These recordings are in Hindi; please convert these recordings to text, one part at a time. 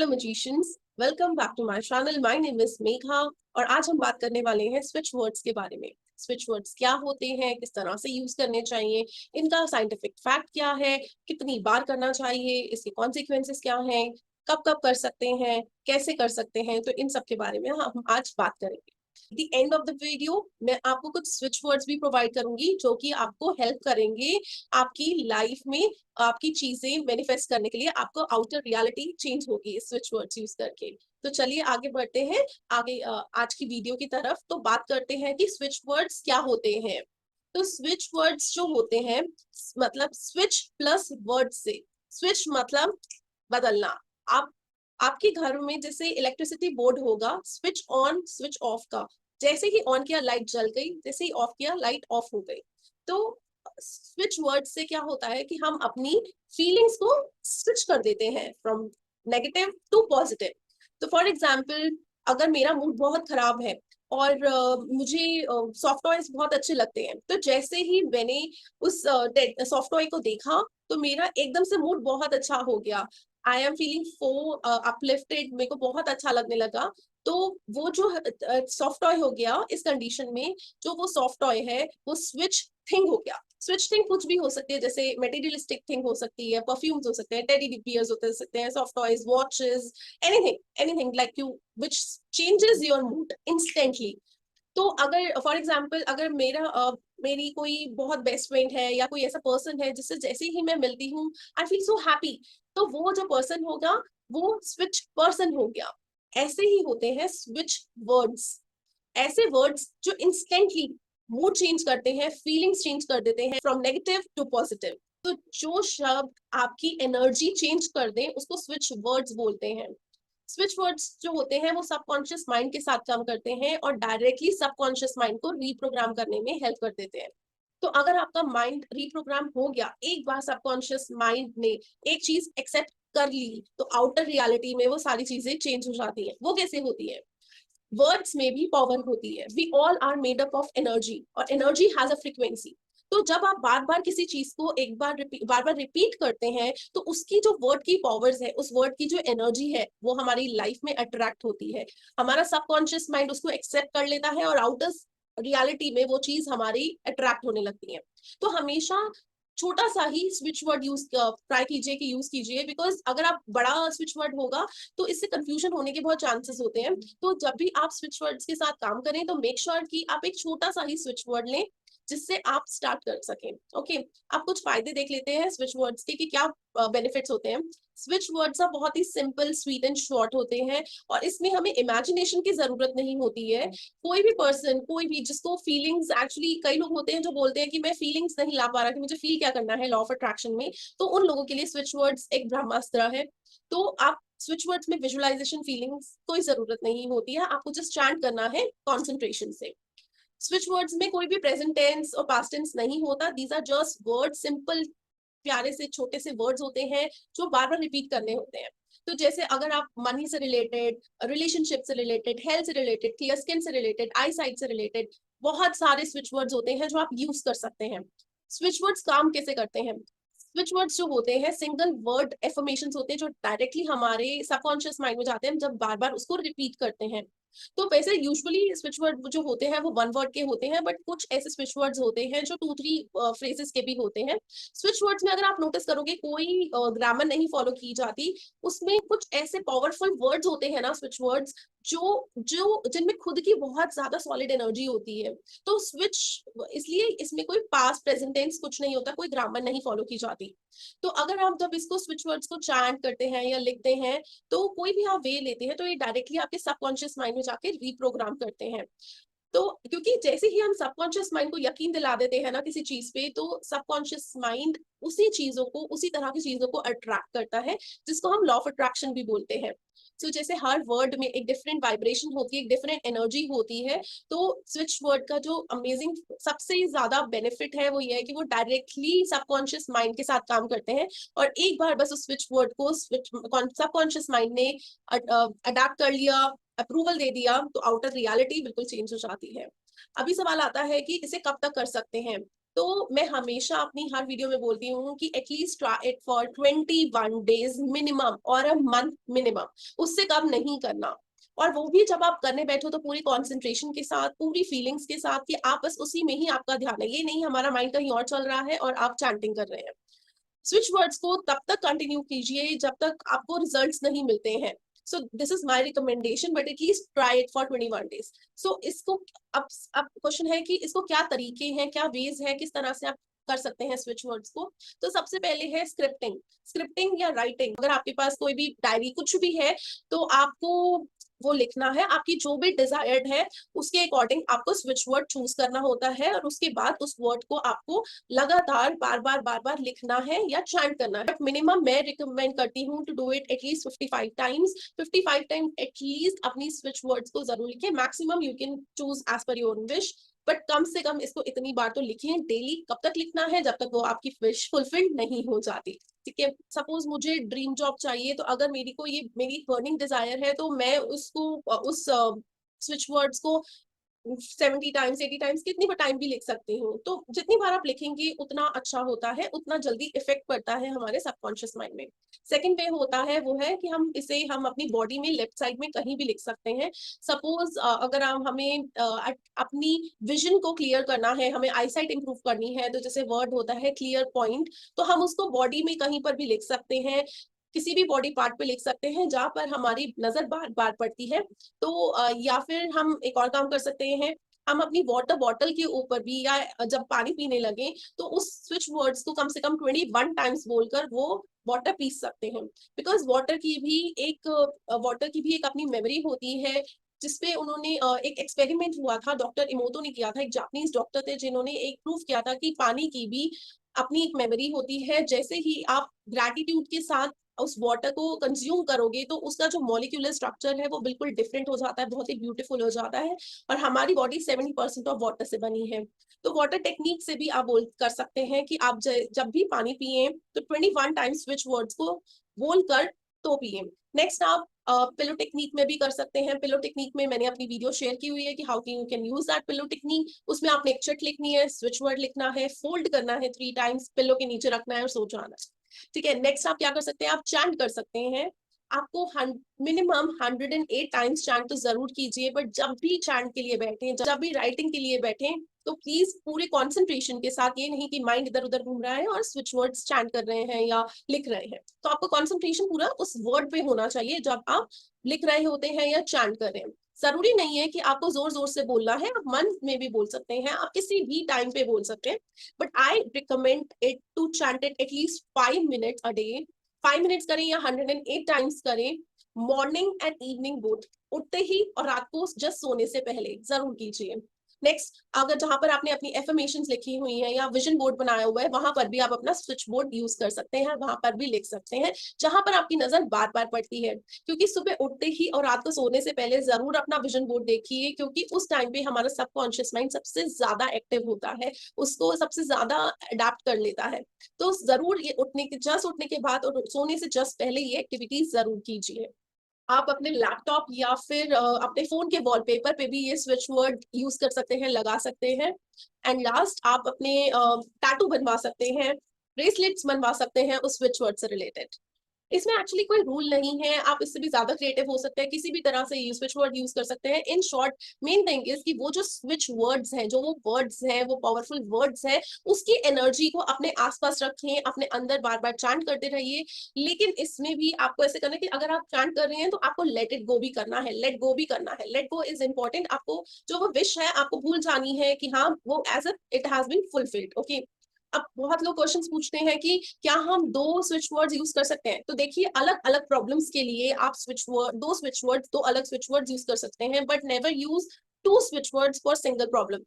Hello magicians, welcome back to my channel. My name is Megha और आज हम बात करने वाले हैं स्विच वर्ड्स के बारे में। स्विच वर्ड्स क्या होते हैं, किस तरह से यूज करने चाहिए, इनका साइंटिफिक फैक्ट क्या है, कितनी बार करना चाहिए, इसके कॉन्सिक्वेंसेस क्या हैं, कब कब कर सकते हैं, कैसे कर सकते हैं, तो इन सब के बारे में हम आज बात करेंगे। The end of the video मैं आपको कुछ स्विच वर्ड्स भी प्रोवाइड करूंगी जो कि आपको हेल्प करेंगे आपकी लाइफ में आपकी चीजें मैनिफेस्ट करने के लिए। आपको आउटर रियलिटी चेंज होगी स्विच वर्ड्स यूज करके। तो चलिए आगे बढ़ते हैं आगे आज की वीडियो की तरफ। तो बात करते हैं कि स्विच वर्ड्स क्या होते हैं। तो स्विच वर्ड्स जो होते हैं मतलब स्विच प्लस वर्ड से। स्विच मतलब बदलना। आप आपके घर में जैसे इलेक्ट्रिसिटी बोर्ड होगा, स्विच ऑन स्विच ऑफ का। जैसे ही ऑन किया लाइट जल गई, जैसे ही ऑफ किया लाइट ऑफ हो गई। तो स्विच वर्ड से क्या होता है कि हम अपनी फीलिंग्स को स्विच कर देते हैं फ्रॉम नेगेटिव टू पॉजिटिव। तो फॉर एग्जाम्पल, अगर मेरा मूड बहुत खराब है और मुझे सॉफ्ट टॉयज बहुत अच्छे लगते हैं, तो जैसे ही मैंने उस सॉफ्ट टॉय को देखा तो मेरा एकदम से मूड बहुत अच्छा हो गया। I am feeling so uplifted, मेरे को बहुत अच्छा लगने लगा। तो वो जो सॉफ्ट टॉय हो गया इस कंडीशन में, जो वो सॉफ्ट टॉय है वो स्विच थिंग हो गया। स्विच थिंग कुछ भी हो सकती है, जैसे मेटेरियलिस्टिक थिंग हो सकती है, परफ्यूम्स हो सकते हैं, टेडी बियर्स हो सकते हैं, soft toys, watches, anything anything like you which changes your mood instantly. तो अगर फॉर एग्जाम्पल, अगर मेरी कोई बहुत बेस्ट फ्रेंड है या कोई ऐसा पर्सन है जिससे जैसे ही मैं मिलती हूँ आई फील सो हैप्पी, तो वो जो पर्सन होगा वो स्विच पर्सन हो गया। ऐसे ही होते हैं स्विच वर्ड्स। ऐसे वर्ड्स जो इंस्टेंटली मूड चेंज करते हैं, फीलिंग्स चेंज कर देते हैं फ्रॉम नेगेटिव टू पॉजिटिव। तो जो शब्द आपकी एनर्जी चेंज कर दें उसको स्विच वर्ड्स बोलते हैं। स्विच वर्ड्स जो होते हैं वो सबकॉन्शियस माइंड के साथ काम करते हैं और डायरेक्टली सबकॉन्शियस माइंड को रीप्रोग्राम करने में हेल्प कर देते हैं। तो अगर आपका माइंड रीप्रोग्राम हो गया, एक बार सबकॉन्शियस माइंड ने एक चीज एक्सेप्ट कर ली, तो आउटर रियलिटी में वो सारी चीजें चेंज हो जाती है। वो कैसे होती है? वर्ड्स में भी पावर होती है। We all are made up of energy और एनर्जी हैज अ फ्रीक्वेंसी। तो जब आप बार बार किसी चीज को एक बार बार रिपीट करते हैं तो उसकी जो वर्ड की पावर्स है, उस वर्ड की जो एनर्जी है, वो हमारी लाइफ में अट्रैक्ट होती है। हमारा सबकॉन्शियस माइंड उसको एक्सेप्ट कर लेता है और आउटर रियलिटी में वो चीज हमारी अट्रैक्ट होने लगती है। तो हमेशा छोटा सा ही स्विच वर्ड यूज ट्राई कीजिए कि यूज कीजिए, बिकॉज अगर आप बड़ा स्विच वर्ड होगा तो इससे कंफ्यूजन होने के बहुत चांसेस होते हैं। तो जब भी आप स्विच वर्ड्स के साथ काम करें तो मेक श्योर कि आप एक छोटा सा ही स्विच वर्ड लें जिससे आप स्टार्ट कर सकें। ओके, आप कुछ फायदे देख लेते हैं स्विच वर्ड्स के कि क्या बेनिफिट्स होते हैं। स्विच वर्ड्स बहुत ही सिंपल, स्वीट एंड शॉर्ट होते हैं और इसमें हमें इमेजिनेशन की जरूरत नहीं होती है। कोई भी पर्सन, कोई भी जिसको फीलिंग्स, एक्चुअली कई लोग होते हैं जो बोलते हैं कि मैं फीलिंग्स नहीं ला पा रहा कि मुझे फील क्या करना है लॉ ऑफ अट्रैक्शन में, तो उन लोगों के लिए स्विच वर्ड्स एक ब्रह्मास्त्र है। तो आप स्विच वर्ड्स में विजुअलाइजेशन, फीलिंग्स कोई जरूरत नहीं होती है, आपको जस्ट चैंट करना है कॉन्सेंट्रेशन से। स्विच वर्ड्स में कोई भी प्रेजेंट टेंस और पास्ट टेंस नहीं होता। These are just word, simple प्यारे से छोटे से वर्ड्स होते हैं जो बार बार रिपीट करने होते हैं। तो जैसे अगर आप मनी से रिलेटेड, रिलेशनशिप से रिलेटेड, हेल्थ से रिलेटेड, क्लियर स्किन से रिलेटेड, आई साइट से रिलेटेड, बहुत सारे स्विच वर्ड्स होते हैं जो आप यूज कर सकते हैं। स्विच वर्ड्स काम कैसे करते हैं? स्विच वर्ड्स जो होते हैं सिंगल वर्ड एफर्मेशन होते हैं जो डायरेक्टली हमारे सबकॉन्शियस माइंड में जाते हैं जब बार बार उसको रिपीट करते हैं। तो वैसे यूजुअली स्विच वर्ड जो होते हैं वो वन वर्ड के होते हैं, बट कुछ ऐसे स्विच वर्ड्स होते हैं जो 2-3 फ्रेजेस के भी होते हैं। स्विच वर्ड्स में अगर आप नोटिस करोगे कोई ग्रामर नहीं फॉलो की जाती। उसमें कुछ ऐसे पावरफुल वर्ड्स होते हैं ना स्विच वर्ड्स, जो जो जिनमें खुद की बहुत ज्यादा सॉलिड एनर्जी होती है। तो स्विच, इसलिए इसमें कोई पास्ट प्रेजेंट टेंस कुछ नहीं होता, कोई ग्रामर नहीं फॉलो की जाती। तो अगर आप जब इसको स्विच वर्ड्स को चैंट करते हैं या लिखते हैं, तो कोई भी आप वे लेते हैं तो ये डायरेक्टली आपके सबकॉन्शियस माइंड में जाके रीप्रोग्राम करते हैं। तो क्योंकि जैसे ही हम सबकॉन्शियस माइंड को यकीन दिला देते हैं ना किसी चीज पे, तो सबकॉन्शियस माइंड उसी चीजों को, उसी तरह की चीजों को अट्रैक्ट करता है, जिसको हम लॉ ऑफ अट्रैक्शन भी बोलते हैं। तो जैसे हर वर्ड में एक डिफरेंट वाइब्रेशन होती है, एक डिफरेंट एनर्जी होती है। तो स्विच वर्ड का जो अमेजिंग सबसे ज्यादा बेनिफिट है वो ये है कि वो डायरेक्टली सबकॉन्शियस माइंड के साथ काम करते हैं। और एक बार बस उस स्विच वर्ड को सबकॉन्शियस माइंड ने अडेप्ट कर लिया, अप्रूवल दे दिया, तो आउटर रियलिटी बिल्कुल चेंज हो जाती है। अभी सवाल आता है कि इसे कब तक कर सकते हैं। तो मैं हमेशा अपनी हर वीडियो में बोलती हूँ कि at least try it for 21 days minimum और अ मंथ मिनिमम, उससे कम नहीं करना। और वो भी जब आप करने बैठो तो पूरी कंसंट्रेशन के साथ, पूरी फीलिंग्स के साथ कि आप बस उसी में ही आपका ध्यान है, ये नहीं हमारा माइंड कहीं और चल रहा है और आप चैंटिंग कर रहे हैं। स्विच वर्ड्स को तब तक कंटिन्यू कीजिए जब तक आपको रिजल्ट्स नहीं मिलते हैं। So this is my recommendation, but at least try it for 21 days. So इसको अब क्वेश्चन है कि इसको क्या तरीके हैं, क्या वेज है, किस तरह से आप कर सकते हैं स्विच वर्ड्स को। तो सबसे पहले है स्क्रिप्टिंग। स्क्रिप्टिंग या राइटिंग, अगर आपके पास कोई भी डायरी कुछ भी है तो आपको वो लिखना है, आपकी जो भी डिजायर्ड है उसके अकॉर्डिंग आपको स्विच वर्ड चूज करना होता है, और उसके बाद उस वर्ड को आपको लगातार बार बार लिखना है या चैंट करना है। बट मिनिमम मैं रिकमेंड करती हूँ to do it at least 55 times. 55 time at least अपनी स्विच वर्ड्स को जरूर लिखें। Maximum you can choose as per your wish, but कम से कम इसको इतनी बार तो लिखिए डेली। कब तक लिखना है? जब तक वो आपकी विश फुलफिल नहीं हो जाती। ठीक है, सपोज मुझे ड्रीम जॉब चाहिए, तो अगर मेरी को ये मेरी बर्निंग डिजायर है, तो मैं उसको उस स्विच वर्ड्स को 70 टाइम्स 80 टाइम्स कितनी बार टाइम भी लिख सकती हूँ। तो जितनी बार आप लिखेंगे उतना अच्छा होता है, उतना जल्दी इफेक्ट पड़ता है हमारे सबकॉन्शियस माइंड में। सेकंड वे होता है वो है कि हम अपनी बॉडी में लेफ्ट साइड में कहीं भी लिख सकते हैं। सपोज अगर हमें अपनी विजन को क्लियर करना है, हमें आईसाइट इंप्रूव करनी है, तो जैसे वर्ड होता है क्लियर पॉइंट, तो हम उसको बॉडी में कहीं पर भी लिख सकते हैं, किसी भी बॉडी पार्ट पे लिख सकते हैं जहां पर हमारी नजर बार बार पड़ती है। तो या फिर हम एक और काम कर सकते हैं, हम अपनी वाटर बॉटल के ऊपर भी, या जब पानी पीने लगे तो उस स्विच वर्ड्स को कम से कम 21 टाइम्स बोलकर वो वाटर पी सकते हैं। बिकॉज वाटर की भी एक अपनी मेमोरी होती है, जिसपे उन्होंने एक एक्सपेरिमेंट हुआ था, डॉक्टर इमोतो ने किया था, एक जापानीज डॉक्टर थे जिन्होंने एक प्रूफ किया था कि पानी की भी अपनी एक मेमोरी होती है। जैसे ही आप ग्रैटिट्यूड के साथ उस वाटर को कंज्यूम करोगे तो उसका जो मॉलिक्यूलर स्ट्रक्चर है वो बिल्कुल डिफरेंट हो जाता है, बहुत ही ब्यूटीफुल हो जाता है। और हमारी बॉडी 70% ऑफ वाटर से बनी है। तो वाटर टेक्निक से भी आप बोल कर सकते हैं कि आप जब भी पानी पिए तो 21 टाइम्स स्विच वर्ड्स को बोलकर तो पिए। नेक्स्ट आप पिलो टेक्निक में भी कर सकते हैं। पिलो टेक्निक में मैंने अपनी वीडियो शेयर की हुई है कि how you can use that pillow technique. उसमें आपने एक चिट लिखनी है, स्विच वर्ड लिखना है, फोल्ड करना है 3 टाइम्स, पिलो के नीचे रखना है और सो जाना है। ठीक है, नेक्स्ट आप क्या कर सकते हैं, आप चैंट कर सकते हैं। आपको मिनिमम 108 टाइम्स चैंट तो जरूर कीजिए, बट जब भी चैंट के लिए बैठे, जब भी राइटिंग के लिए बैठे, तो प्लीज पूरे कंसंट्रेशन के साथ, ये नहीं कि माइंड इधर उधर घूम रहा है और स्विच वर्ड्स चैंट कर रहे हैं या लिख रहे हैं। तो आपको कंसंट्रेशन पूरा उस वर्ड पे होना चाहिए जब आप लिख रहे होते हैं या चैंट कर रहे हैं। जरूरी नहीं है कि आपको जोर जोर से बोलना है, आप मन में भी बोल सकते हैं, आप किसी भी टाइम पे बोल सकते हैं। But I recommend it to chant it at least 5 minutes a day. 5 minutes करें या 108 टाइम्स करें, मॉर्निंग एंड इवनिंग बोथ, उठते ही और रात को जस्ट सोने से पहले जरूर कीजिए। नेक्स्ट, अगर जहां पर आपने अपनी एफर्मेशंस लिखी हुई है या विजन बोर्ड बनाया हुआ है, वहां पर भी आप अपना स्विच बोर्ड यूज कर सकते हैं, वहां पर भी लिख सकते हैं जहां पर आपकी नजर बार बार पड़ती है। क्योंकि सुबह उठते ही और रात को सोने से पहले जरूर अपना विजन बोर्ड देखिए, क्योंकि उस टाइम पे हमारा सबकॉन्शियस माइंड सबसे ज्यादा एक्टिव होता है, उसको सबसे ज्यादा अडेप्ट कर लेता है। तो जरूर ये उठने के बाद और सोने से जस्ट पहले ये एक्टिविटीज जरूर कीजिए। आप अपने लैपटॉप या फिर अपने फोन के वॉलपेपर पे भी ये स्विच वर्ड यूज कर सकते हैं, लगा सकते हैं। एंड लास्ट, आप अपने टैटू बनवा सकते हैं, ब्रेसलेट्स बनवा सकते हैं उस स्विच वर्ड से रिलेटेड। इसमें एक्चुअली कोई रूल नहीं है, आप इससे भी ज्यादा क्रिएटिव हो सकते हैं, किसी भी तरह से स्विच वर्ड यूज कर सकते हैं। In short, main thing is कि वो जो स्विच वर्ड्स हैं, जो वो वर्ड्स हैं, वो पावरफुल वर्ड्स हैं, उसकी एनर्जी को अपने आसपास रखें, अपने अंदर बार बार चैंट करते रहिए। लेकिन इसमें भी आपको ऐसे करना है कि अगर आप चैंट कर रहे हैं तो आपको लेट इट गो भी करना है, लेट गो भी करना है। Let go is important. आपको जो वो विश है आपको भूल जानी है कि हाँ वो as it has been fulfilled. Okay, अब बहुत लोग क्वेश्चंस पूछते हैं कि क्या हम दो स्विच वर्ड्स यूज कर सकते हैं। तो देखिए, अलग अलग प्रॉब्लम्स के लिए आप दो अलग स्विच वर्ड्स यूज कर सकते हैं, but never use two switch words for single problem.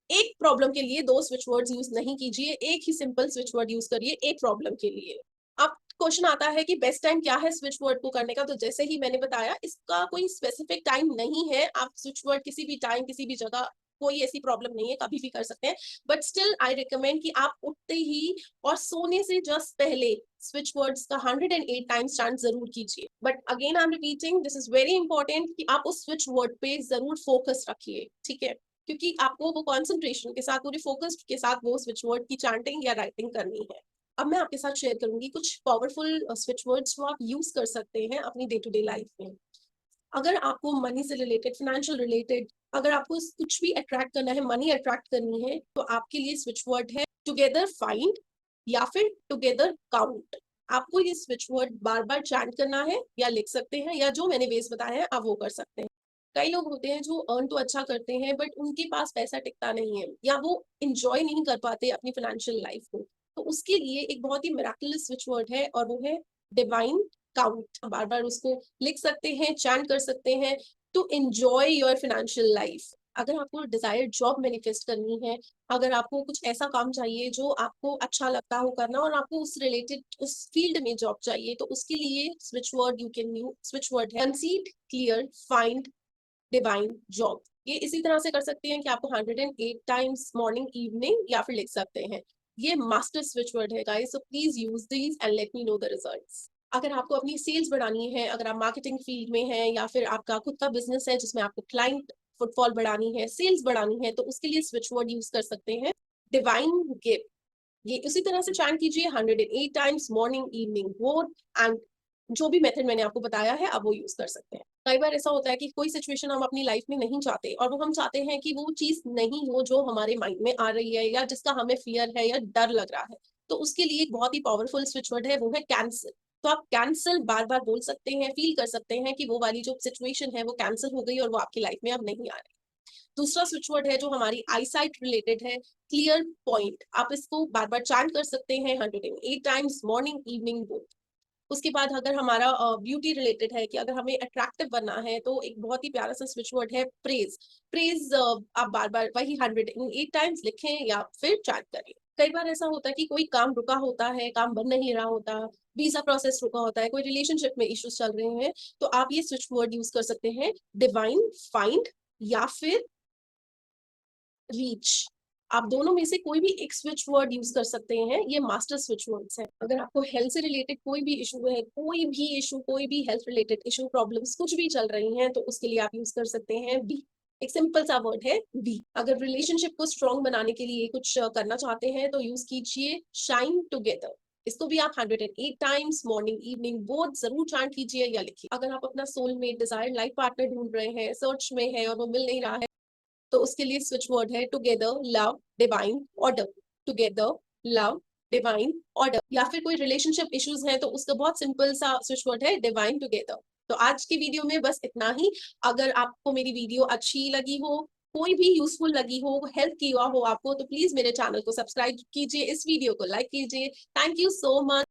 एक प्रॉब्लम के लिए दो स्विच वर्ड्स यूज नहीं कीजिए, एक ही सिंपल स्विच वर्ड यूज करिए एक प्रॉब्लम के लिए। अब क्वेश्चन आता है कि बेस्ट टाइम क्या है स्विच वर्ड को करने का। तो जैसे ही मैंने बताया, इसका कोई स्पेसिफिक टाइम नहीं है, आप स्विच वर्ड किसी भी टाइम किसी भी जगह, कोई ऐसी प्रॉब्लम नहीं है, कभी भी कर सकते हैं। बट स्टिल आई रिकमेंड कि आप उठते ही और सोने से जस्ट पहले स्विच वर्ड्स का 108 टाइम्स चैंट जरूर कीजिए। But again I am repeating, this is very important कि आप उस स्विच वर्ड पे जरूर फोकस रखिए। ठीक है, क्योंकि आपको वो कंसंट्रेशन के साथ, पूरे फोकस के साथ वो स्विच वर्ड की चैंटिंग या राइटिंग करनी है। अब मैं आपके साथ शेयर करूंगी कुछ पावरफुल स्विच वर्ड्स जो आप यूज कर सकते हैं अपनी डे टू डे लाइफ में। अगर आपको मनी से रिलेटेड, फाइनेंशियल रिलेटेड, अगर आपको कुछ भी अट्रैक्ट करना है, मनी अट्रैक्ट करनी है, तो आपके लिए स्विच वर्ड है टुगेदर फाइंड या फिर टुगेदर काउंट। आपको ये स्विच वर्ड बार बार चैंट करना है या लिख सकते हैं, या जो मैंने वेज बताया है आप वो कर सकते हैं। कई लोग होते हैं जो अर्न तो अच्छा करते हैं बट उनके पास पैसा टिकता नहीं है, या वो इंजॉय नहीं कर पाते अपनी फाइनेंशियल लाइफ को। तो उसके लिए एक बहुत ही मिराकुलस स्विच वर्ड है और वो है डिवाइन काउंट। बार बार उसको लिख सकते हैं, चैंट कर सकते हैं to enjoy your financial life. अगर आपको डिजायर्ड जॉब मैनिफेस्ट करनी है, अगर आपको कुछ ऐसा काम चाहिए जो आपको अच्छा लगता हो करना और आपको उस रिलेटेड, उस फील्ड में जॉब चाहिए, तो उसके लिए switch word you can use, switch word है conceive, clear, find, divine, job. ये इसी तरह से कर सकते हैं कि आपको 108 टाइम्स मॉर्निंग, इवनिंग या फिर लिख सकते हैं। ये मास्टर स्विच वर्ड है guys, so please use these and let me know the results. अगर आपको अपनी सेल्स बढ़ानी है, अगर आप मार्केटिंग फील्ड में हैं या फिर आपका खुद का बिजनेस है जिसमें आपको क्लाइंट फुटफॉल बढ़ानी है, सेल्स बढ़ानी है, तो उसके लिए स्विच वर्ड यूज कर सकते हैं डिवाइन गिव। ये उसी तरह से चैंट कीजिए 108 times morning, evening, both, and जो भी मेथड मैंने आपको बताया है आप वो यूज कर सकते हैं। कई बार ऐसा होता है कि कोई सिचुएशन हम अपनी लाइफ में नहीं चाहते और वो हम चाहते हैं कि वो चीज नहीं हो जो हमारे माइंड में आ रही है या जिसका हमें फियर है या डर लग रहा है। तो उसके लिए एक बहुत ही पावरफुल स्विच वर्ड है, वो है कैंसिल। तो आप कैंसिल बार बार बोल सकते हैं, फील कर सकते हैं कि वो वाली जो सिचुएशन है वो कैंसिल हो गई और वो आपकी लाइफ में अब नहीं आ रही। दूसरा स्विच वर्ड है जो हमारी आईसाइट रिलेटेड है, क्लियर पॉइंट। आप इसको बार बार चैंट कर सकते हैं 108 टाइम्स मॉर्निंग, इवनिंग, बोथ। उसके बाद अगर हमारा ब्यूटी रिलेटेड है कि अगर हमें अट्रैक्टिव बनना है, तो एक बहुत ही प्यारा सा स्विच वर्ड है प्रेज। प्रेज आप बार बार वही 108 टाइम्स लिखें या फिर चैट करें। कई बार ऐसा होता है कि कोई काम रुका होता है, काम बन नहीं रहा होता, वीजा प्रोसेस रुका होता है, कोई रिलेशनशिप में इश्यूज चल रहे हैं, तो आप ये स्विच वर्ड यूज कर सकते हैं डिवाइन फाइंड या फिर रीच। आप दोनों में से कोई भी एक स्विच वर्ड यूज कर सकते हैं, ये मास्टर स्विच वर्ड्स हैं। अगर आपको हेल्थ से रिलेटेड कोई भी इशू है, कोई भी इशू, कोई भी हेल्थ रिलेटेड इशू, प्रॉब्लम्स कुछ भी चल रही हैं, तो उसके लिए आप यूज कर सकते हैं बी। एक सिंपल सा वर्ड है बी। अगर रिलेशनशिप को स्ट्रॉन्ग बनाने के लिए कुछ करना चाहते हैं, तो यूज कीजिए शाइन टुगेदर। इसको भी आप 108 टाइम्स मॉर्निंग, इवनिंग, बोथ जरूर चैंट कीजिए या लिखिए। अगर आप अपना सोलमेट, डिजायर्ड लाइफ पार्टनर ढूंढ रहे हैं, सर्च में है और वो मिल नहीं रहा है, तो उसके लिए स्विच वर्ड है together, love, divine, order. Together, love, divine, order. या फिर कोई रिलेशनशिप इश्यूज है तो उसका बहुत सिंपल सा स्विच वर्ड है डिवाइन टुगेदर। तो आज की वीडियो में बस इतना ही। अगर आपको मेरी वीडियो अच्छी लगी हो, कोई भी यूजफुल लगी हो, हेल्प किया हो आपको, तो प्लीज मेरे चैनल को सब्सक्राइब कीजिए, इस वीडियो को लाइक कीजिए। Thank you so much.